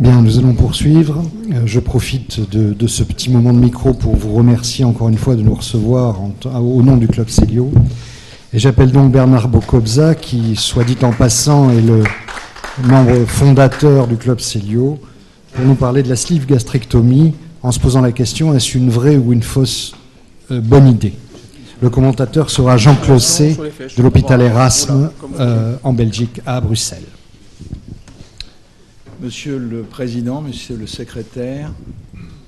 Bien, nous allons poursuivre. Je profite de ce petit moment de micro pour vous remercier encore une fois de nous recevoir au nom du Club Célio. Et j'appelle donc Bernard Bocobza, qui, soit dit en passant, est le membre fondateur du Club Célio, pour nous parler de la sleeve gastrectomie, en se posant la question, est-ce une vraie ou une fausse bonne idée? Le commentateur sera Jean Closset de l'hôpital Erasme en Belgique, à Bruxelles. Monsieur le Président, Monsieur le Secrétaire,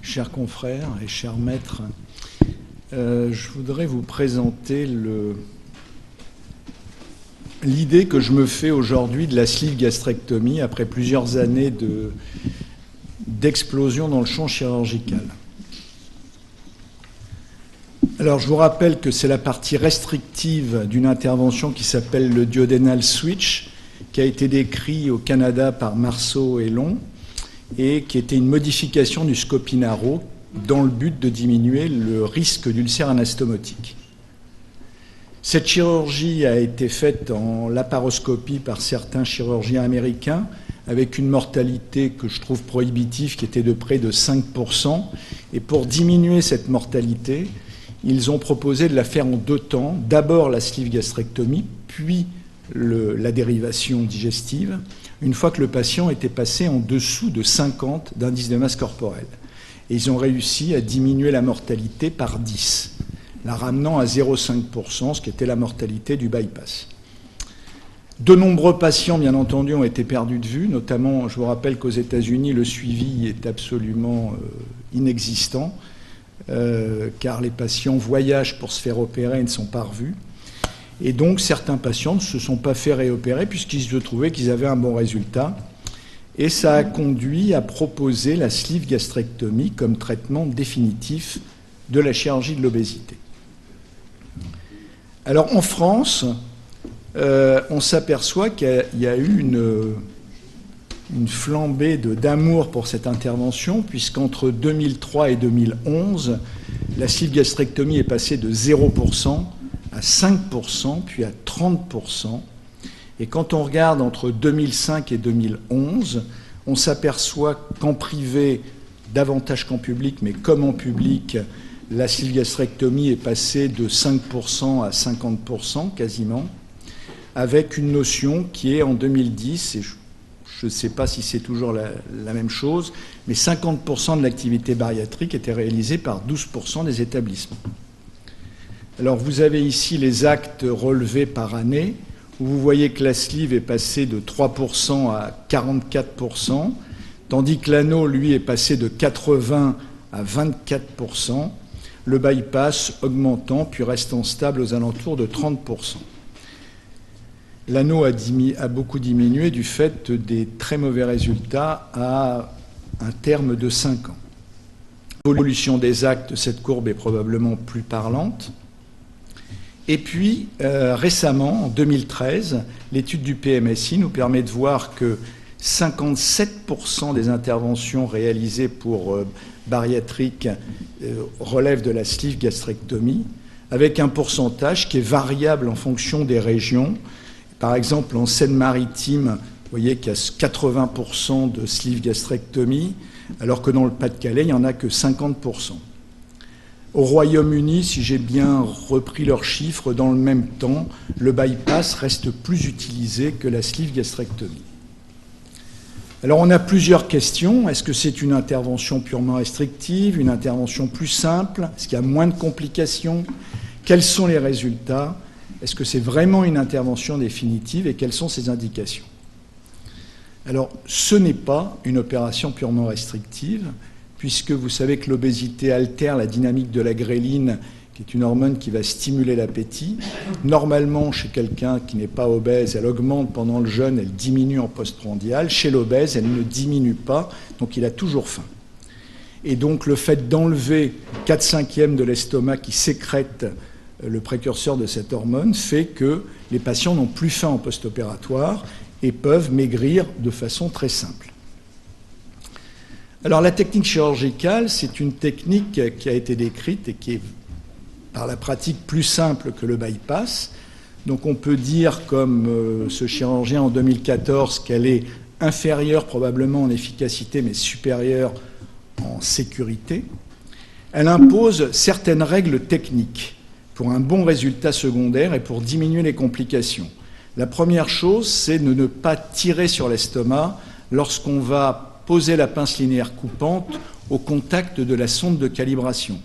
chers confrères et chers maîtres, je voudrais vous présenter l'idée que je me fais aujourd'hui de la sleeve gastrectomie après plusieurs années d'explosion dans le champ chirurgical. Alors, je vous rappelle que c'est la partie restrictive d'une intervention qui s'appelle le duodenal switch, qui a été décrit au Canada par Marceau et Long, et qui était une modification du Scopinaro dans le but de diminuer le risque d'ulcère anastomotique. Cette chirurgie a été faite en laparoscopie par certains chirurgiens américains, avec une mortalité que je trouve prohibitive, qui était de près de 5%. Et pour diminuer cette mortalité, ils ont proposé de la faire en 2 temps. D'abord la sleeve gastrectomie, puis la dérivation digestive, une fois que le patient était passé en dessous de 50 d'indice de masse corporelle. Et ils ont réussi à diminuer la mortalité par 10, la ramenant à 0,5%, ce qui était la mortalité du bypass. De nombreux patients, bien entendu, ont été perdus de vue, notamment, je vous rappelle qu'aux États-Unis, le suivi est absolument inexistant, car les patients voyagent pour se faire opérer et ne sont pas revus. Et donc, certains patients ne se sont pas fait réopérer puisqu'ils se trouvaient qu'ils avaient un bon résultat. Et ça a conduit à proposer la sleeve gastrectomie comme traitement définitif de la chirurgie de l'obésité. Alors, en France, on s'aperçoit qu'il y a eu une flambée d'amour pour cette intervention, puisqu'entre 2003 et 2011, la sleeve gastrectomie est passée de 0% à 5%, puis à 30%. Et quand on regarde entre 2005 et 2011, on s'aperçoit qu'en privé, davantage qu'en public, mais comme en public, la sleeve gastrectomie est passée de 5% à 50% quasiment, avec une notion qui est en 2010, et je ne sais pas si c'est toujours la même chose, mais 50% de l'activité bariatrique était réalisée par 12% des établissements. Alors vous avez ici les actes relevés par année, où vous voyez que la sleeve est passée de 3% à 44%, tandis que l'anneau, lui, est passé de 80% à 24%, le bypass augmentant puis restant stable aux alentours de 30%. L'anneau a beaucoup diminué du fait des très mauvais résultats à un terme de 5 ans. L'évolution des actes, cette courbe est probablement plus parlante. Et puis, récemment, en 2013, l'étude du PMSI nous permet de voir que 57% des interventions réalisées pour bariatrique relèvent de la sleeve gastrectomie, avec un pourcentage qui est variable en fonction des régions. Par exemple, en Seine-Maritime, vous voyez qu'il y a 80% de sleeve gastrectomie, alors que dans le Pas-de-Calais, il n'y en a que 50%. Au Royaume-Uni, si j'ai bien repris leurs chiffres, dans le même temps, le bypass reste plus utilisé que la sleeve gastrectomie. Alors on a plusieurs questions. Est-ce que c'est une intervention purement restrictive, une intervention plus simple? Est-ce qu'il y a moins de complications? Quels sont les résultats? Est-ce que c'est vraiment une intervention définitive et quelles sont ses indications? Alors ce n'est pas une opération purement restrictive, puisque vous savez que l'obésité altère la dynamique de la gréline, qui est une hormone qui va stimuler l'appétit. Normalement, chez quelqu'un qui n'est pas obèse, elle augmente pendant le jeûne, elle diminue en postprandial. Chez l'obèse, elle ne diminue pas, donc il a toujours faim. Et donc le fait d'enlever 4/5 de l'estomac qui sécrète le précurseur de cette hormone fait que les patients n'ont plus faim en post-opératoire et peuvent maigrir de façon très simple. Alors la technique chirurgicale, c'est une technique qui a été décrite et qui est par la pratique plus simple que le bypass. Donc on peut dire, comme ce chirurgien en 2014, qu'elle est inférieure probablement en efficacité, mais supérieure en sécurité. Elle impose certaines règles techniques pour un bon résultat secondaire et pour diminuer les complications. La première chose, c'est de ne pas tirer sur l'estomac lorsqu'on va poser la pince linéaire coupante au contact de la sonde de calibration,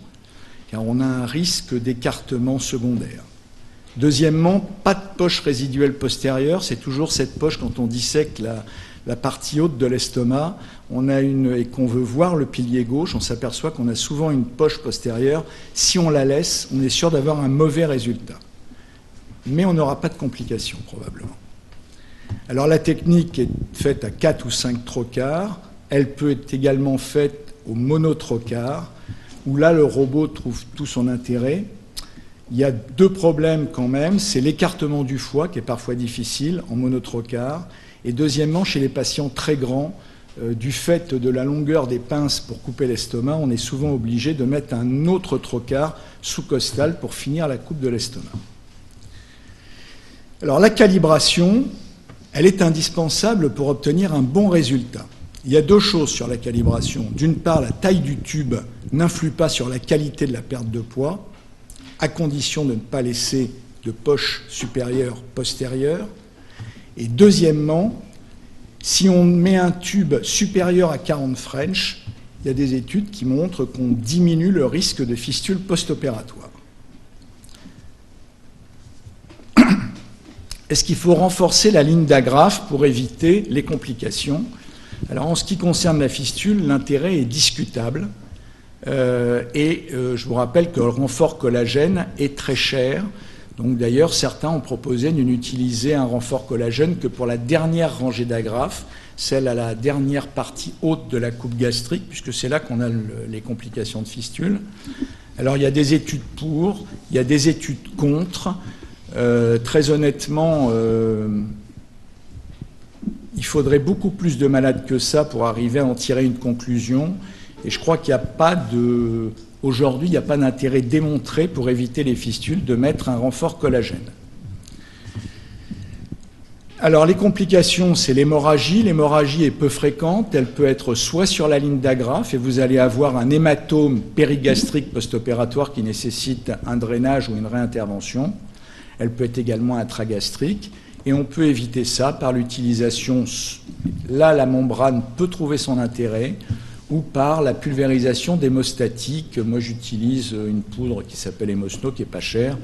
car on a un risque d'écartement secondaire. Deuxièmement, pas de poche résiduelle postérieure, c'est toujours cette poche quand on dissèque la partie haute de l'estomac, et qu'on veut voir le pilier gauche, on s'aperçoit qu'on a souvent une poche postérieure. Si on la laisse, on est sûr d'avoir un mauvais résultat. Mais on n'aura pas de complications, probablement. Alors la technique est faite à 4 ou 5 trocars. Elle peut être également faite au monotrocar, où là, le robot trouve tout son intérêt. Il y a 2 problèmes quand même. C'est l'écartement du foie, qui est parfois difficile en monotrocar. Et deuxièmement, chez les patients très grands, du fait de la longueur des pinces pour couper l'estomac, on est souvent obligé de mettre un autre trocar sous-costal pour finir la coupe de l'estomac. Alors la calibration, elle est indispensable pour obtenir un bon résultat. Il y a 2 choses sur la calibration. D'une part, la taille du tube n'influe pas sur la qualité de la perte de poids, à condition de ne pas laisser de poche supérieure postérieure. Et deuxièmement, si on met un tube supérieur à 40 French, il y a des études qui montrent qu'on diminue le risque de fistule post-opératoire. Est-ce qu'il faut renforcer la ligne d'agrafe pour éviter les complications? Alors en ce qui concerne la fistule, l'intérêt est discutable. Je vous rappelle que le renfort collagène est très cher. Donc d'ailleurs, certains ont proposé de n'utiliser un renfort collagène que pour la dernière rangée d'agrafes, celle à la dernière partie haute de la coupe gastrique, puisque c'est là qu'on a les complications de fistule. Alors il y a des études pour, il y a des études contre. Très honnêtement, il faudrait beaucoup plus de malades que ça pour arriver à en tirer une conclusion. Et je crois qu'il n'y a pas de... Aujourd'hui, il n'y a pas d'intérêt démontré pour éviter les fistules de mettre un renfort collagène. Alors les complications, c'est l'hémorragie. L'hémorragie est peu fréquente. Elle peut être soit sur la ligne d'agrafe et vous allez avoir un hématome périgastrique post-opératoire qui nécessite un drainage ou une réintervention. Elle peut être également intragastrique. Et on peut éviter ça par l'utilisation, là la membrane peut trouver son intérêt, ou par la pulvérisation d'hémostatiques. Moi, j'utilise une poudre qui s'appelle Hémosno, qui n'est pas chère,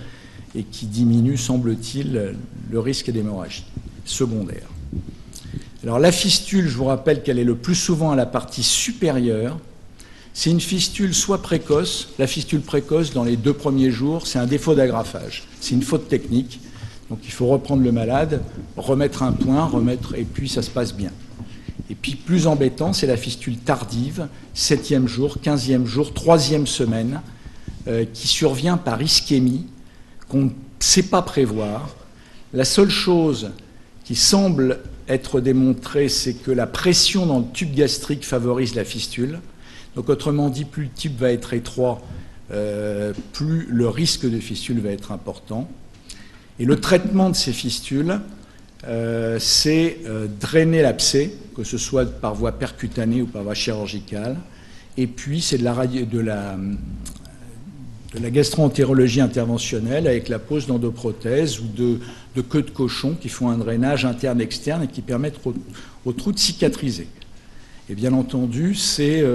et qui diminue, semble-t-il, le risque d'hémorragie secondaire. Alors, la fistule, je vous rappelle qu'elle est le plus souvent à la partie supérieure. C'est une fistule soit précoce. La fistule précoce, dans les 2 premiers jours, c'est un défaut d'agrafage. C'est une faute technique. Donc, il faut reprendre le malade, remettre un point, et puis ça se passe bien. Et puis, plus embêtant, c'est la fistule tardive, 7e jour, 15e jour, 3e semaine, qui survient par ischémie, qu'on ne sait pas prévoir. La seule chose qui semble être démontrée, c'est que la pression dans le tube gastrique favorise la fistule. Donc, autrement dit, plus le tube va être étroit, plus le risque de fistule va être important. Et le traitement de ces fistules, c'est drainer l'abcès, que ce soit par voie percutanée ou par voie chirurgicale. Et puis, c'est de la gastro-entérologie interventionnelle avec la pose d'endoprothèses ou de queues de cochon qui font un drainage interne-externe et qui permettent au trou de cicatriser. Et bien entendu, c'est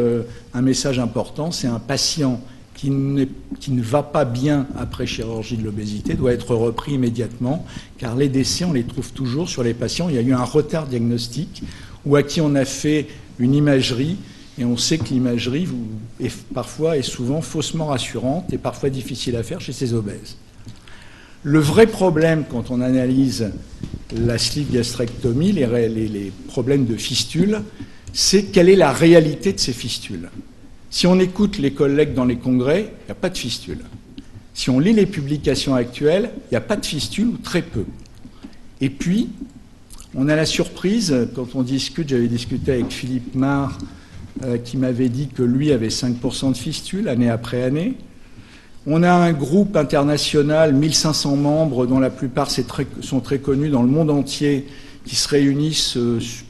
un message important, c'est un patient qui ne va pas bien après chirurgie de l'obésité, doit être repris immédiatement, car les décès, on les trouve toujours sur les patients. Il y a eu un retard diagnostique ou à qui on a fait une imagerie, et on sait que l'imagerie est parfois et souvent faussement rassurante et parfois difficile à faire chez ces obèses. Le vrai problème, quand on analyse la sleeve gastrectomie, les problèmes de fistules, c'est quelle est la réalité de ces fistules. Si on écoute les collègues dans les congrès, il n'y a pas de fistule. Si on lit les publications actuelles, il n'y a pas de fistule ou très peu. Et puis, on a la surprise, quand on discute, j'avais discuté avec Philippe Marr, qui m'avait dit que lui avait 5% de fistules, année après année. On a un groupe international, 1500 membres, dont la plupart sont très connus dans le monde entier, qui se réunissent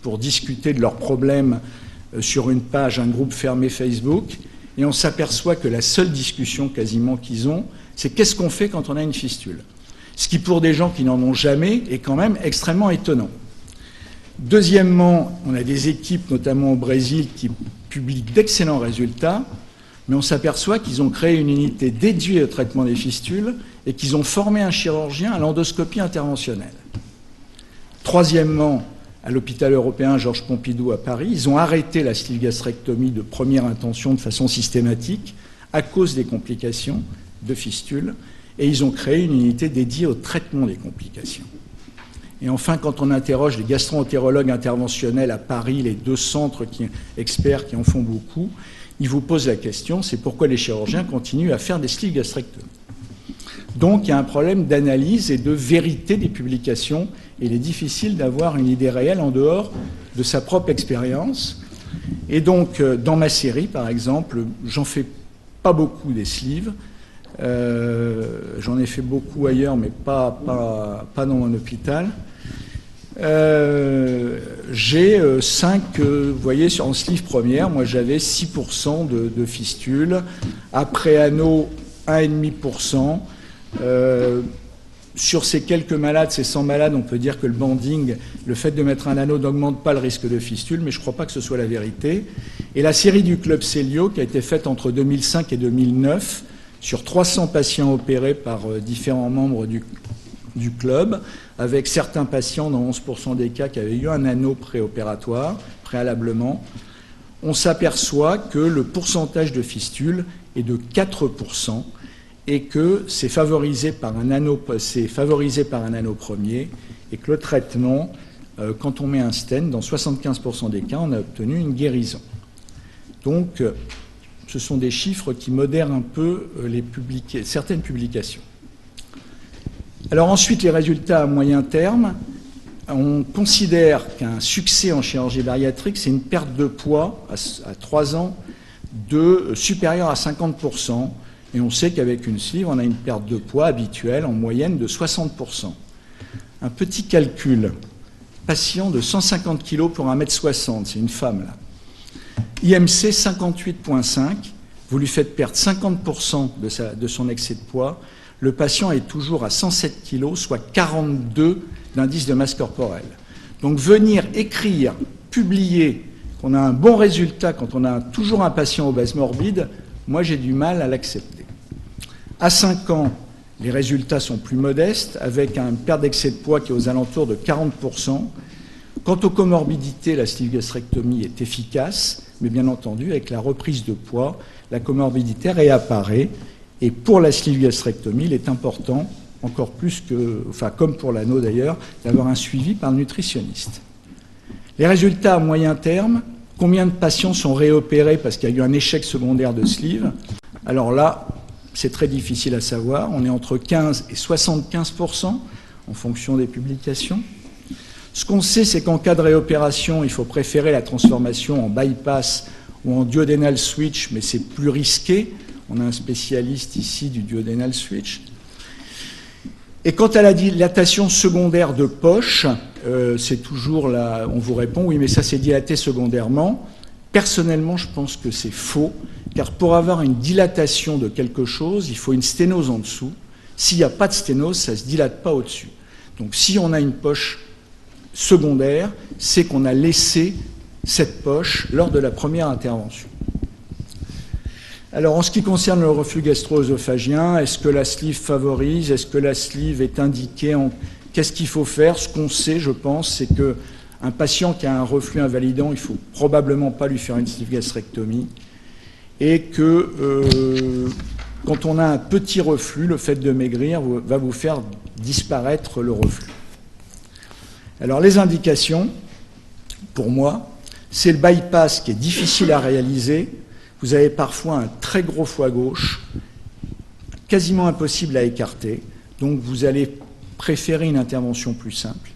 pour discuter de leurs problèmes sur une page, un groupe fermé Facebook, et on s'aperçoit que la seule discussion quasiment qu'ils ont, c'est qu'est-ce qu'on fait quand on a une fistule. Ce qui, pour des gens qui n'en ont jamais, est quand même extrêmement étonnant. Deuxièmement, on a des équipes, notamment au Brésil, qui publient d'excellents résultats, mais on s'aperçoit qu'ils ont créé une unité dédiée au traitement des fistules et qu'ils ont formé un chirurgien à l'endoscopie interventionnelle. Troisièmement, à l'hôpital européen Georges Pompidou à Paris, ils ont arrêté la sleeve gastrectomie de première intention de façon systématique à cause des complications de fistules, et ils ont créé une unité dédiée au traitement des complications. Et enfin, quand on interroge les gastro-entérologues interventionnels à Paris, les 2 centres experts qui en font beaucoup, ils vous posent la question, c'est pourquoi les chirurgiens continuent à faire des sleeve gastrectomies. Donc il y a un problème d'analyse et de vérité des publications, et il est difficile d'avoir une idée réelle en dehors de sa propre expérience. Et donc dans ma série, par exemple, j'en fais pas beaucoup des sleeves, j'en ai fait beaucoup ailleurs, mais pas dans mon hôpital. J'ai 5, vous voyez, en sleeve première, moi j'avais 6% de fistules, après anneau 1,5%. Sur ces quelques malades, ces 100 malades, on peut dire que le banding, le fait de mettre un anneau n'augmente pas le risque de fistule, mais je ne crois pas que ce soit la vérité. Et la série du Club Célio, qui a été faite entre 2005 et 2009, sur 300 patients opérés par différents membres du club, avec certains patients, dans 11% des cas, qui avaient eu un anneau préopératoire, préalablement, on s'aperçoit que le pourcentage de fistules est de 4%, et que c'est favorisé par un anneau premier, et que le traitement, quand on met un stent, dans 75% des cas, on a obtenu une guérison. Donc, ce sont des chiffres qui modèrent un peu certaines publications. Alors ensuite, les résultats à moyen terme. On considère qu'un succès en chirurgie bariatrique, c'est une perte de poids à 3 ans supérieure à 50%. Et on sait qu'avec une sleeve, on a une perte de poids habituelle en moyenne de 60%. Un petit calcul. Patient de 150 kg pour 1m60, c'est une femme là. IMC 58,5, vous lui faites perdre 50% de son excès de poids, le patient est toujours à 107 kg, soit 42 d'indice de masse corporelle. Donc venir écrire, publier qu'on a un bon résultat quand on a toujours un patient obèse morbide, moi j'ai du mal à l'accepter. À 5 ans, les résultats sont plus modestes, avec une perte d'excès de poids qui est aux alentours de 40%. Quant aux comorbidités, la sleeve gastrectomie est efficace, mais bien entendu, avec la reprise de poids, la comorbidité réapparaît. Et pour la sleeve gastrectomie, il est important, encore plus que, enfin comme pour l'anneau d'ailleurs, d'avoir un suivi par le nutritionniste. Les résultats à moyen terme, combien de patients sont réopérés parce qu'il y a eu un échec secondaire de sleeve? Alors là, c'est très difficile à savoir. On est entre 15 et 75% en fonction des publications. Ce qu'on sait, c'est qu'en cas de réopération, il faut préférer la transformation en bypass ou en duodenal switch, mais c'est plus risqué. On a un spécialiste ici du duodenal switch. Et quant à la dilatation secondaire de poche, c'est toujours là, on vous répond, oui, mais ça s'est dilaté secondairement. Personnellement, je pense que c'est faux, car pour avoir une dilatation de quelque chose, il faut une sténose en dessous. S'il n'y a pas de sténose, ça ne se dilate pas au-dessus. Donc si on a une poche secondaire, c'est qu'on a laissé cette poche lors de la première intervention. Alors en ce qui concerne le reflux gastro-œsophagien, est-ce que la sleeve favorise? Est-ce que la sleeve est indiquée en... Qu'est-ce qu'il faut faire? Ce qu'on sait, je pense, c'est qu'un patient qui a un reflux invalidant, il ne faut probablement pas lui faire une sleeve gastrectomie. Et que quand on a un petit reflux, le fait de maigrir va vous faire disparaître le reflux. Alors les indications, pour moi, c'est le bypass qui est difficile à réaliser. Vous avez parfois un très gros foie gauche, quasiment impossible à écarter, donc vous allez préférer une intervention plus simple.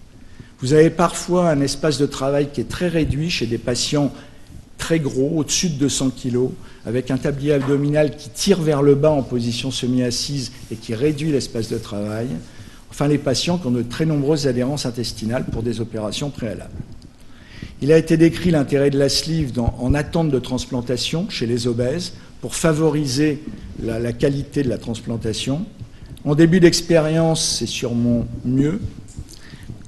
Vous avez parfois un espace de travail qui est très réduit chez des patients très gros, au-dessus de 200 kg, avec un tablier abdominal qui tire vers le bas en position semi-assise et qui réduit l'espace de travail. enfin les patients qui ont de très nombreuses adhérences intestinales pour des opérations préalables. Il a été décrit l'intérêt de la sleeve en attente de transplantation chez les obèses pour favoriser la qualité de la transplantation. En début d'expérience, c'est sûrement mieux.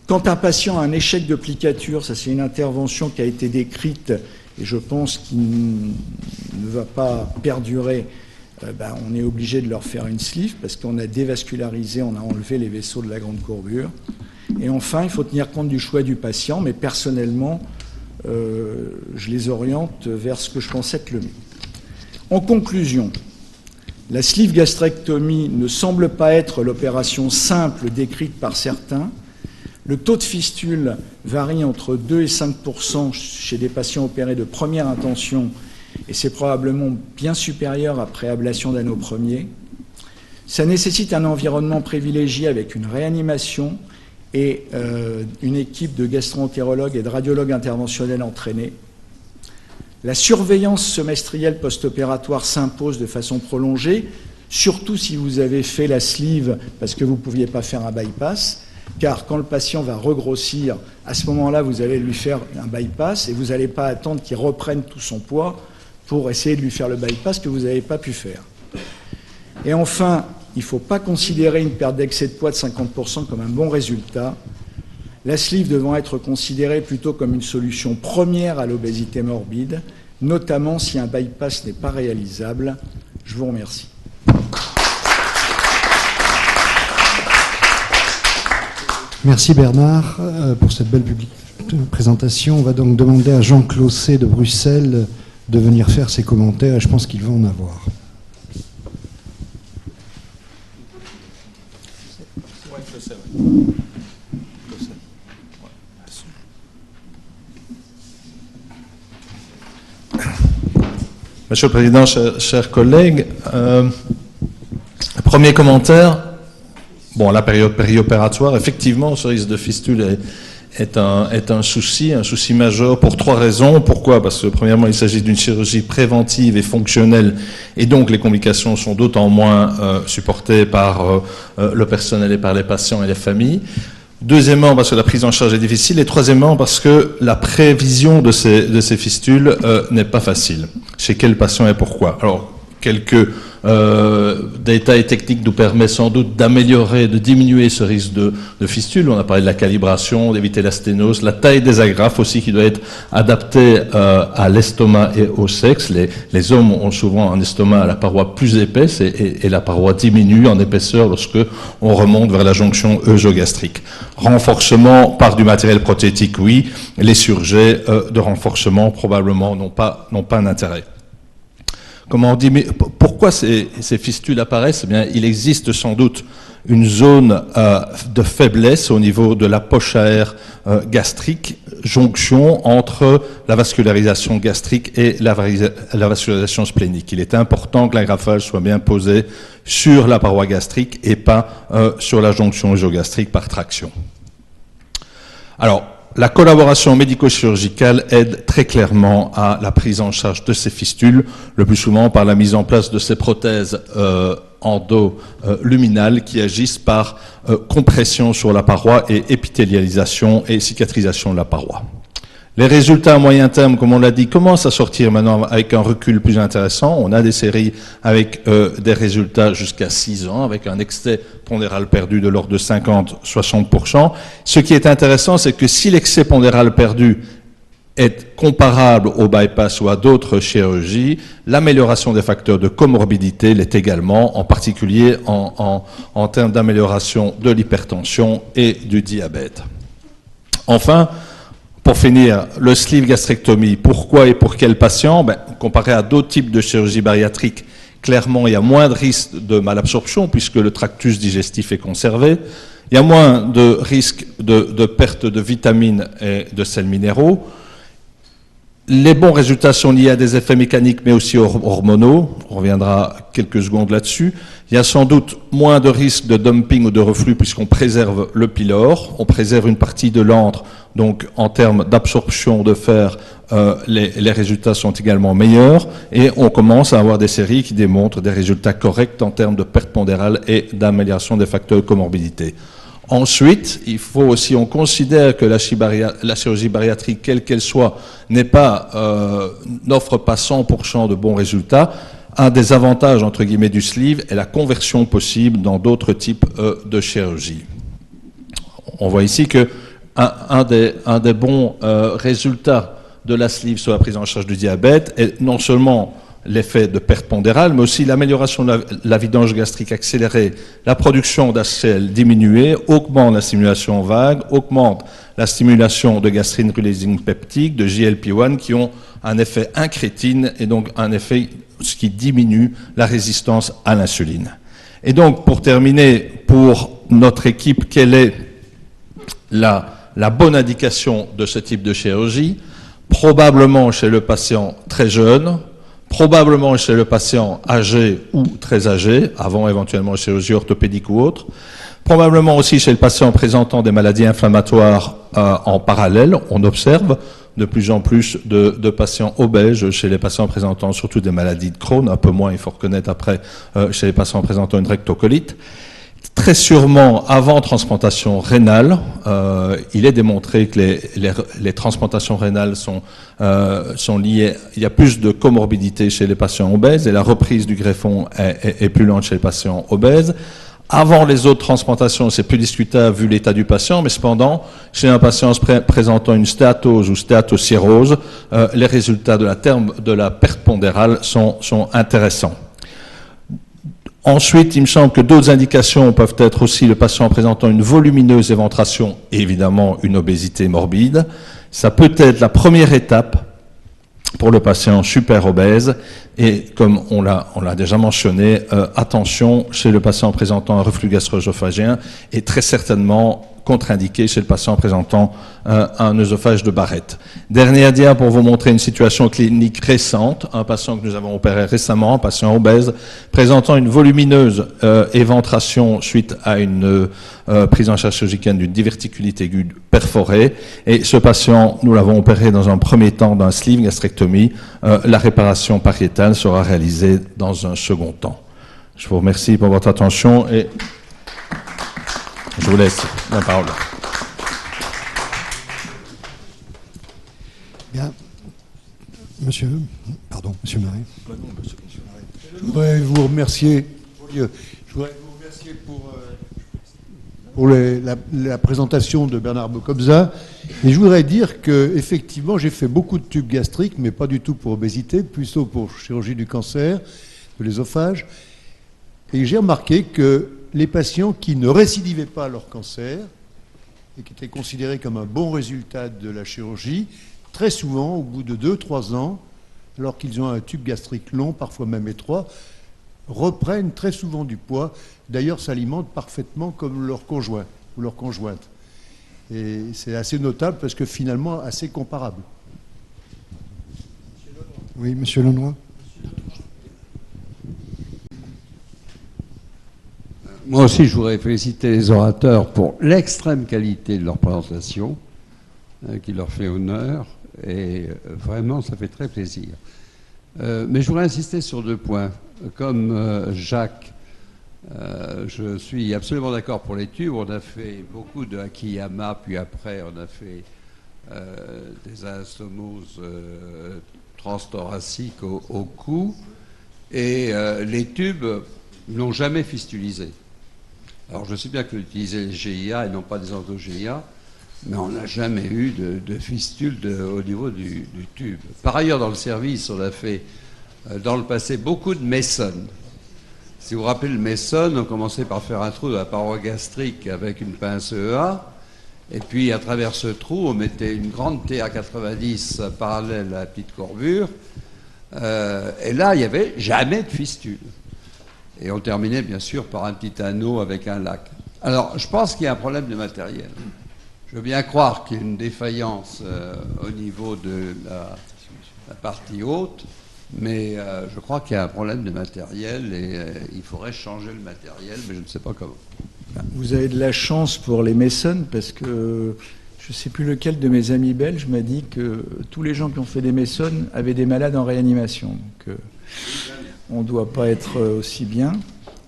Quand un patient a un échec de plicature, ça c'est une intervention qui a été décrite et je pense qu'il ne va pas perdurer, on est obligé de leur faire une sleeve parce qu'on a dévascularisé, on a enlevé les vaisseaux de la grande courbure. Et enfin, il faut tenir compte du choix du patient, mais personnellement, je les oriente vers ce que je pense être le mieux. En conclusion, la sleeve gastrectomie ne semble pas être l'opération simple décrite par certains. Le taux de fistule varie entre 2 et 5% chez des patients opérés de première intention et c'est probablement bien supérieur après ablation d'anneau premier. Ça nécessite un environnement privilégié avec une réanimation et une équipe de gastro-entérologues et de radiologues interventionnels entraînés. La surveillance semestrielle post-opératoire s'impose de façon prolongée, surtout si vous avez fait la sleeve parce que vous ne pouviez pas faire un bypass. Car quand le patient va regrossir, à ce moment-là, vous allez lui faire un bypass et vous n'allez pas attendre qu'il reprenne tout son poids pour essayer de lui faire le bypass que vous n'avez pas pu faire. Et enfin, il ne faut pas considérer une perte d'excès de poids de 50% comme un bon résultat. La sleeve devant être considérée plutôt comme une solution première à l'obésité morbide, notamment si un bypass n'est pas réalisable. Je vous remercie. Merci Bernard pour cette belle présentation. On va donc demander à Jean Closset de Bruxelles de venir faire ses commentaires et je pense qu'il va en avoir. Monsieur le Président, chers collègues, premier commentaire. Bon, la période périopératoire, effectivement, ce risque de fistule est un souci majeur pour 3 raisons. Pourquoi? Parce que premièrement, il s'agit d'une chirurgie préventive et fonctionnelle, et donc les complications sont d'autant moins supportées par le personnel et par les patients et les familles. Deuxièmement, parce que la prise en charge est difficile, et troisièmement, parce que la prévision de ces fistules n'est pas facile. Chez quel patient et pourquoi? Alors, quelques détails techniques nous permettent sans doute d'améliorer, de diminuer ce risque de fistule. On a parlé de la calibration, d'éviter la sténose, la taille des agrafes aussi qui doit être adaptée à l'estomac et au sexe. Les hommes ont souvent un estomac à la paroi plus épaisse et la paroi diminue en épaisseur lorsque on remonte vers la jonction œsogastrique. Renforcement par du matériel prothétique, oui. Les surjets de renforcement probablement n'ont pas d'intérêt. Comment on dit, mais pourquoi ces fistules apparaissent? Eh bien, il existe sans doute une zone de faiblesse au niveau de la poche à air gastrique, jonction entre la vascularisation gastrique et la vascularisation splénique. Il est important que l'agrafage soit bien posé sur la paroi gastrique et pas sur la jonction œsogastrique par traction. Alors, la collaboration médico-chirurgicale aide très clairement à la prise en charge de ces fistules, le plus souvent par la mise en place de ces prothèses endoluminales qui agissent par compression sur la paroi et épithélialisation et cicatrisation de la paroi. Les résultats à moyen terme, comme on l'a dit, commencent à sortir maintenant avec un recul plus intéressant. On a des séries avec des résultats jusqu'à 6 ans, avec un excès pondéral perdu de l'ordre de 50-60%. Ce qui est intéressant, c'est que si l'excès pondéral perdu est comparable au bypass ou à d'autres chirurgies, l'amélioration des facteurs de comorbidité l'est également, en particulier en termes d'amélioration de l'hypertension et du diabète. Enfin, pour finir, le sleeve gastrectomie, pourquoi et pour quels patients? Comparé à d'autres types de chirurgie bariatrique, clairement, il y a moins de risque de malabsorption puisque le tractus digestif est conservé. Il y a moins de risque de perte de vitamines et de sels minéraux. Les bons résultats sont liés à des effets mécaniques mais aussi hormonaux. On reviendra quelques secondes là-dessus. Il y a sans doute moins de risque de dumping ou de reflux puisqu'on préserve le pylore, on préserve une partie de l'antre, donc en termes d'absorption de fer, les résultats sont également meilleurs et on commence à avoir des séries qui démontrent des résultats corrects en termes de perte pondérale et d'amélioration des facteurs de comorbidité. Ensuite, il faut aussi, on considère que la chirurgie bariatrique, quelle qu'elle soit, n'offre pas 100% de bons résultats. Un des avantages, entre guillemets, du sleeve est la conversion possible dans d'autres types de chirurgie. On voit ici que un des bons résultats de la sleeve sur la prise en charge du diabète est non seulement l'effet de perte pondérale, mais aussi l'amélioration de la vidange gastrique accélérée, la production d'HCl diminuée, augmente la stimulation vague, augmente la stimulation de gastrine releasing peptides, de GLP-1, qui ont un effet incrétine et donc un effet qui diminue la résistance à l'insuline. Et donc, pour terminer, pour notre équipe, quelle est la bonne indication de ce type de chirurgie? Probablement chez le patient très jeune, probablement chez le patient âgé ou très âgé, avant éventuellement chirurgie orthopédique ou autre, probablement aussi chez le patient présentant des maladies inflammatoires en parallèle. On observe de plus en plus de patients obèses chez les patients présentant surtout des maladies de Crohn, un peu moins, il faut reconnaître après, chez les patients présentant une rectocolite. Très sûrement, avant transplantation rénale, il est démontré que les transplantations rénales sont liées, il y a plus de comorbidité chez les patients obèses et la reprise du greffon est plus lente chez les patients obèses. Avant les autres transplantations, c'est plus discutable vu l'état du patient, mais cependant, chez un patient présentant une stéatose ou stéatocirrhose, les résultats de la perte pondérale sont intéressants. Ensuite, il me semble que d'autres indications peuvent être aussi le patient présentant une volumineuse éventration et évidemment une obésité morbide. Ça peut être la première étape pour le patient super obèse et comme on l'a déjà mentionné, attention chez le patient présentant un reflux gastro-œsophagien et très certainement contre-indiqué chez le patient présentant un œsophage de Barrett. Dernier dia pour vous montrer une situation clinique récente, un patient que nous avons opéré récemment, un patient obèse, présentant une volumineuse éventration suite à une prise en charge chirurgicale d'une diverticulite aiguë perforée. Et ce patient, nous l'avons opéré dans un premier temps d'un sleeve gastrectomie. La réparation pariétale sera réalisée dans un second temps. Je vous remercie pour votre attention et je vous laisse la parole. Bien. Monsieur Marais. Je voudrais vous remercier pour la présentation de Bernard Bokobza. Et je voudrais dire qu'effectivement, j'ai fait beaucoup de tubes gastriques, mais pas du tout pour obésité, plutôt pour chirurgie du cancer, de l'œsophage. Et j'ai remarqué que les patients qui ne récidivaient pas leur cancer et qui étaient considérés comme un bon résultat de la chirurgie, très souvent, au bout de 2-3 ans, alors qu'ils ont un tube gastrique long, parfois même étroit, reprennent très souvent du poids, d'ailleurs s'alimentent parfaitement comme leur conjoint ou leur conjointe. Et c'est assez notable parce que finalement assez comparable. Oui, monsieur Lenoir. Moi aussi, je voudrais féliciter les orateurs pour l'extrême qualité de leur présentation, qui leur fait honneur, et vraiment, ça fait très plaisir. Mais je voudrais insister sur 2 points. Comme Jacques, je suis absolument d'accord pour les tubes. On a fait beaucoup de Akiyama, puis après, on a fait des anastomoses transthoraciques au cou, et les tubes n'ont jamais fistulisé. Alors je sais bien que utiliser les GIA et non pas des ortho-GIA, mais on n'a jamais eu de fistule au niveau du tube. Par ailleurs, dans le service, on a fait dans le passé beaucoup de Mason. Si vous vous rappelez le Mason, on commençait par faire un trou dans la paroi gastrique avec une pince EA, et puis à travers ce trou, on mettait une grande TA90 parallèle à la petite courbure, et là, il n'y avait jamais de fistule. Et on terminait bien sûr par un petit anneau avec un lac. Alors, je pense qu'il y a un problème de matériel. Je veux bien croire qu'il y a une défaillance au niveau de la partie haute, mais je crois qu'il y a un problème de matériel et il faudrait changer le matériel, mais je ne sais pas comment. Vous avez de la chance pour les Mason parce que je ne sais plus lequel de mes amis belges m'a dit que tous les gens qui ont fait des Mason avaient des malades en réanimation. Donc, on ne doit pas être aussi bien.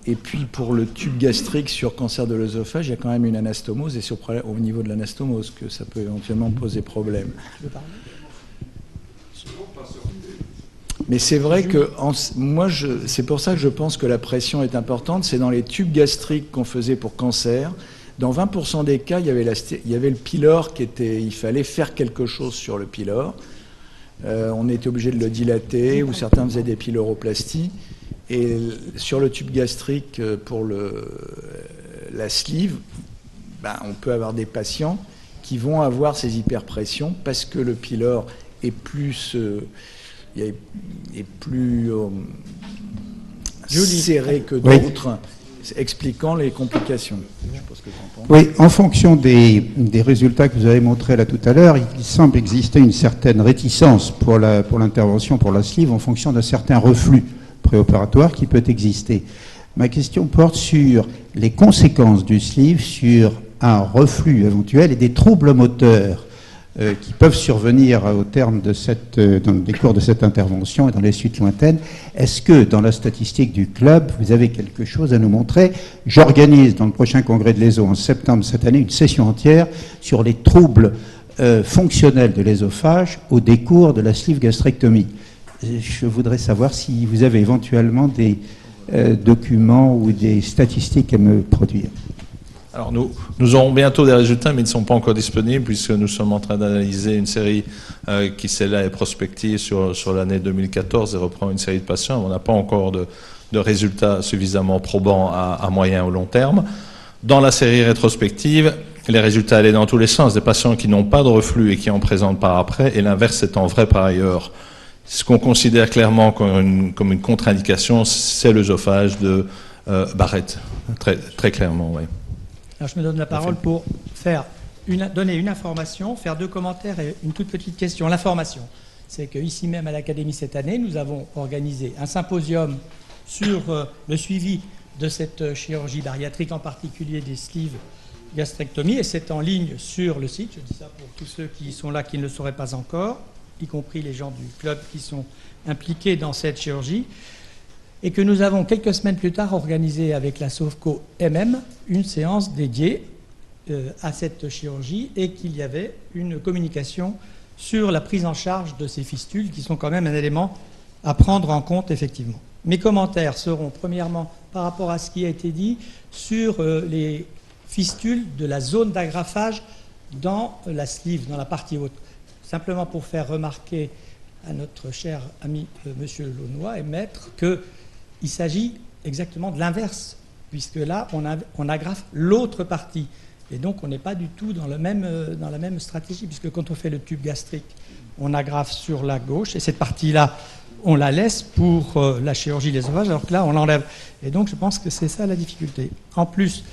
Et puis pour le tube gastrique sur cancer de l'œsophage, il y a quand même une anastomose, et c'est au niveau de l'anastomose que ça peut éventuellement poser problème. Mais c'est vrai que c'est pour ça que je pense que la pression est importante. C'est dans les tubes gastriques qu'on faisait pour cancer. Dans 20% des cas, il y avait le pylore il fallait faire quelque chose sur le pylore. On était obligé de le dilater, ou certains faisaient des pyloroplasties. Et sur le tube gastrique, pour la sleeve, on peut avoir des patients qui vont avoir ces hyperpressions parce que le pylore est plus serré que d'autres, expliquant les complications. Je pense que tu entends. Oui, en fonction des résultats que vous avez montrés là tout à l'heure, il semble exister une certaine réticence pour l'intervention pour la sleeve en fonction d'un certain reflux préopératoire qui peut exister. Ma question porte sur les conséquences du sleeve sur un reflux éventuel et des troubles moteurs qui peuvent survenir au terme de dans le décours de cette intervention et dans les suites lointaines. Est-ce que dans la statistique du club, vous avez quelque chose à nous montrer? J'organise dans le prochain congrès de l'ESO en septembre cette année une session entière sur les troubles fonctionnels de l'œsophage au décours de la sleeve gastrectomie. Je voudrais savoir si vous avez éventuellement des documents ou des statistiques à me produire. Alors nous aurons bientôt des résultats, mais ils ne sont pas encore disponibles puisque nous sommes en train d'analyser une série qui, celle-là, est prospective sur l'année 2014 et reprend une série de patients. On n'a pas encore de résultats suffisamment probants à moyen ou long terme. Dans la série rétrospective, les résultats allaient dans tous les sens. Des patients qui n'ont pas de reflux et qui en présentent par après, et l'inverse étant vrai par ailleurs. Ce qu'on considère clairement comme une contre-indication, c'est l'œsophage de Barrett, très clairement, oui. Alors je me donne la parole pour donner une information, faire 2 commentaires et une toute petite question. L'information, c'est qu'ici même à l'Académie cette année, nous avons organisé un symposium sur le suivi de cette chirurgie bariatrique, en particulier des sleeve gastrectomies, et c'est en ligne sur le site. Je dis ça pour tous ceux qui sont là qui ne le sauraient pas encore, y compris les gens du club qui sont impliqués dans cette chirurgie, et que nous avons quelques semaines plus tard organisé avec la SOFCO MM une séance dédiée à cette chirurgie, et qu'il y avait une communication sur la prise en charge de ces fistules qui sont quand même un élément à prendre en compte effectivement. Mes commentaires seront premièrement par rapport à ce qui a été dit sur les fistules de la zone d'agrafage dans la sleeve, dans la partie haute. Simplement pour faire remarquer à notre cher ami Monsieur Launois et maître qu'il s'agit exactement de l'inverse, puisque là, on agrafe l'autre partie. Et donc, on n'est pas du tout dans la même stratégie, puisque quand on fait le tube gastrique, on agrafe sur la gauche, et cette partie-là, on la laisse pour la chirurgie des œsophage, alors que là, on l'enlève. Et donc, je pense que c'est ça la difficulté. En plus,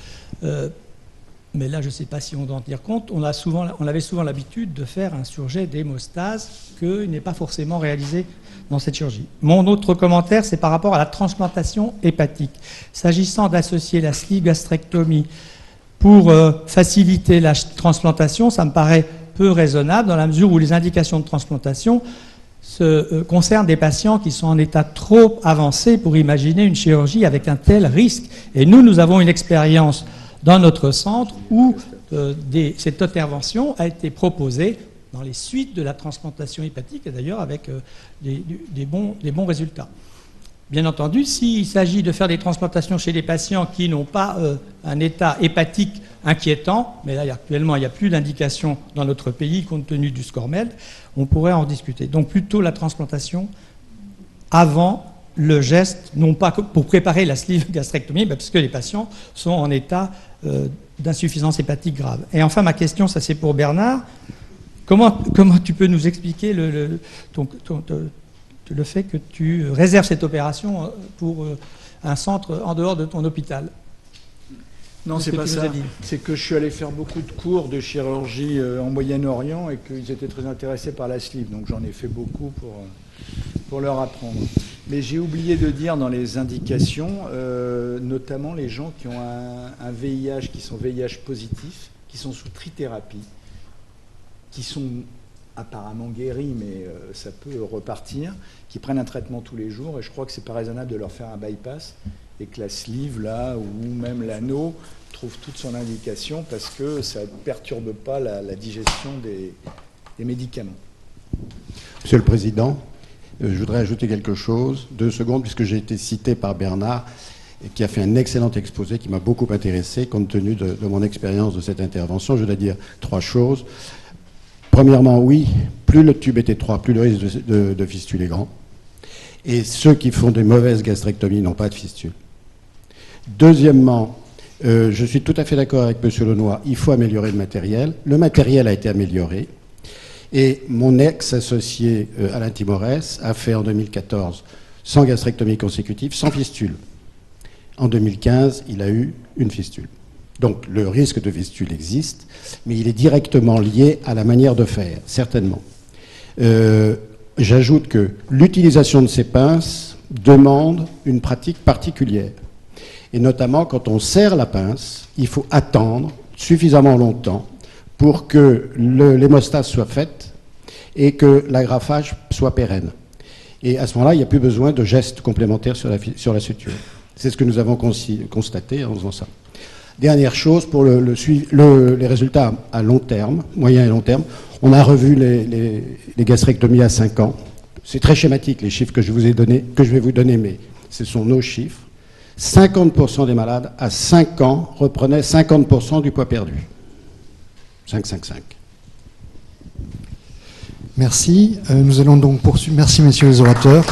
mais là, je ne sais pas si on doit en tenir compte, on avait souvent l'habitude de faire un surjet d'hémostase qui n'est pas forcément réalisé dans cette chirurgie. Mon autre commentaire, c'est par rapport à la transplantation hépatique. S'agissant d'associer la sleeve gastrectomie pour faciliter la transplantation, ça me paraît peu raisonnable dans la mesure où les indications de transplantation concernent des patients qui sont en état trop avancé pour imaginer une chirurgie avec un tel risque. Et nous avons une expérience dans notre centre où cette intervention a été proposée dans les suites de la transplantation hépatique, et d'ailleurs avec des bons résultats. Bien entendu, s'il s'agit de faire des transplantations chez des patients qui n'ont pas un état hépatique inquiétant, mais là actuellement il n'y a plus d'indication dans notre pays compte tenu du SCORMED, on pourrait en discuter. Donc plutôt la transplantation avant le geste, non pas pour préparer la sleeve gastrectomie, mais parce que les patients sont en état d'insuffisance hépatique grave. Et enfin, ma question, ça c'est pour Bernard. Comment tu peux nous expliquer le fait que tu réserves cette opération pour un centre en dehors de ton hôpital? Non, c'est pas ça. C'est que je suis allé faire beaucoup de cours de chirurgie en Moyen-Orient et qu'ils étaient très intéressés par la sleeve. Donc j'en ai fait beaucoup pour leur apprendre. Mais j'ai oublié de dire dans les indications, notamment les gens qui ont un VIH, qui sont VIH positifs, qui sont sous trithérapie, qui sont apparemment guéris, mais ça peut repartir, qui prennent un traitement tous les jours, et je crois que c'est pas raisonnable de leur faire un bypass, et que la sleeve, là, ou même l'anneau, trouve toute son indication parce que ça ne perturbe pas la digestion des médicaments. Monsieur le Président, je voudrais ajouter quelque chose, 2 secondes, puisque j'ai été cité par Bernard, qui a fait un excellent exposé qui m'a beaucoup intéressé compte tenu de mon expérience de cette intervention. Je voudrais dire 3 choses. Premièrement, oui, plus le tube est étroit, plus le risque de fistule est grand. Et ceux qui font des mauvaises gastrectomies n'ont pas de fistule. Deuxièmement, je suis tout à fait d'accord avec M. Lenoir, il faut améliorer le matériel. Le matériel a été amélioré. Et mon ex-associé Alain Timorès a fait en 2014 100 gastrectomies consécutives, sans fistule. En 2015, il a eu une fistule. Donc le risque de fistule existe, mais il est directement lié à la manière de faire, certainement. J'ajoute que l'utilisation de ces pinces demande une pratique particulière. Et notamment, quand on serre la pince, il faut attendre suffisamment longtemps pour que l'hémostase soit faite et que l'agrafage soit pérenne. Et à ce moment-là, il n'y a plus besoin de gestes complémentaires sur la suture. C'est ce que nous avons constaté en faisant ça. Dernière chose, pour les résultats à long terme, moyen et long terme, on a revu les gastrectomies à 5 ans. C'est très schématique, les chiffres que je vais vous donner, mais ce sont nos chiffres. 50% des malades, à 5 ans, reprenaient 50% du poids perdu. 5,55. Merci. Nous allons donc poursuivre. Merci, messieurs les orateurs.